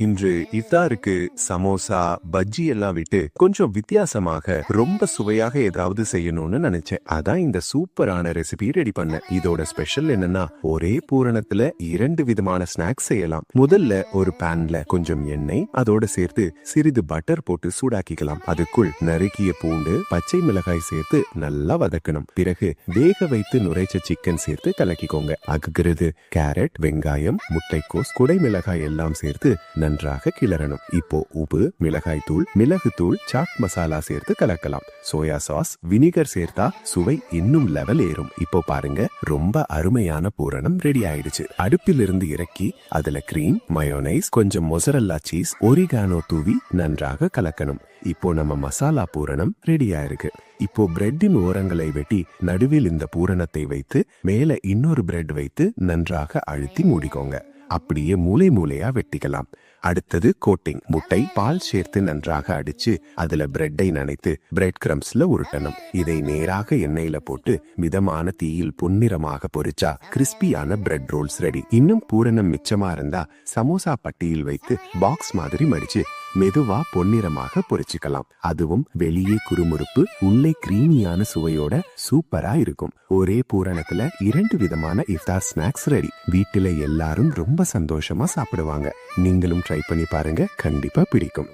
இன்று இஃப்தாருக்கு சமோசா பஜ்ஜி எல்லாம் விட்டு கொஞ்சம் வித்தியாசமாக ரொம்ப சுவையாக ஏதாவது செய்யணும்னு நினைச்சேன். அதான் இந்த சூப்பரான ரெசிபி ரெடி பண்ணேன். இதோட ஸ்பெஷல் என்னன்னா, ஒரே பூரணத்துல 2 விதமான ஸ்நாக்ஸ் செய்யலாம். முதல்ல ஒரு பேன்ல கொஞ்சம் எண்ணெய், அதோட சேர்த்து சிறிது பட்டர் போட்டு சூடாக்கிக்கலாம். அதுக்குள் நறுக்கிய பூண்டு, பச்சை மிளகாய் சேர்த்து நல்லா வதக்கணும். பிறகு வேக வைத்து நுரைச்ச சிக்கன் சேர்த்து கலக்கிக்கோங்க. அகுகிறது கேரட், வெங்காயம், முட்டைக்கோஸ், குடை மிளகாய் எல்லாம் சேர்த்து நன்றாக கிளறணும். இப்போ உப்பு, மிளகாய் தூள், மிளகு தூள், சாட் மசாலா சேர்த்து கலக்கலாம். சோயா சாஸ், வினிகர் சேர்த்தா சுவை இன்னும் லெவல் ஏறும். இப்போ பாருங்க, ரொம்ப அருமையான பூரணம் ரெடி ஆயிடுச்சு. அடுப்பில் இருந்து இறக்கி அதுல கிரீம், மயோனைஸ், கொஞ்சம் மொசரல்லா சீஸ், ஒரிகானோ தூவி நன்றாக கலக்கணும். இப்போ நம்ம மசாலா பூரணம் ரெடி ஆயிருக்கு. இப்போ பிரெட்டின் ஓரங்களை வெட்டி நடுவில் இந்த பூரணத்தை வைத்து மேல இன்னொரு பிரெட் வைத்து நன்றாக அழுத்தி மூடிக்கோங்க. அப்படியே மூலை மூலையா வெட்டிக்கலாம். அடுத்தது கோட்டிங். முட்டை, பால் சேர்த்து நன்றாக அடிச்சு அதுல பிரெட்டை நனைத்து பிரெட் கிரம்ஸ்ல உருட்டணும். இதை நேராக எண்ணெயில போட்டு மிதமான தீயில் பொன்னிறமாக பொரிச்சா கிறிஸ்பியான பிரெட் ரோல்ஸ் ரெடி. இன்னும் பூரணம் மிச்சமா இருந்தா சமோசா பட்டியில் வைத்து பாக்ஸ் மாதிரி மடிச்சு மெதுவா பொன்னிறமாக பொரிச்சுக்கலாம். அதுவும் வெளியே குறுமுறுப்பு, உள்ளே கிரீமியான சுவையோட சூப்பரா இருக்கும். ஒரே பூரணத்துல 2 விதமான இஃப்தார் ஸ்நாக்ஸ் ரெடி. வீட்டுல எல்லாரும் ரொம்ப சந்தோஷமா சாப்பிடுவாங்க. நீங்களும் ட்ரை பண்ணி பாருங்க, கண்டிப்பா பிடிக்கும்.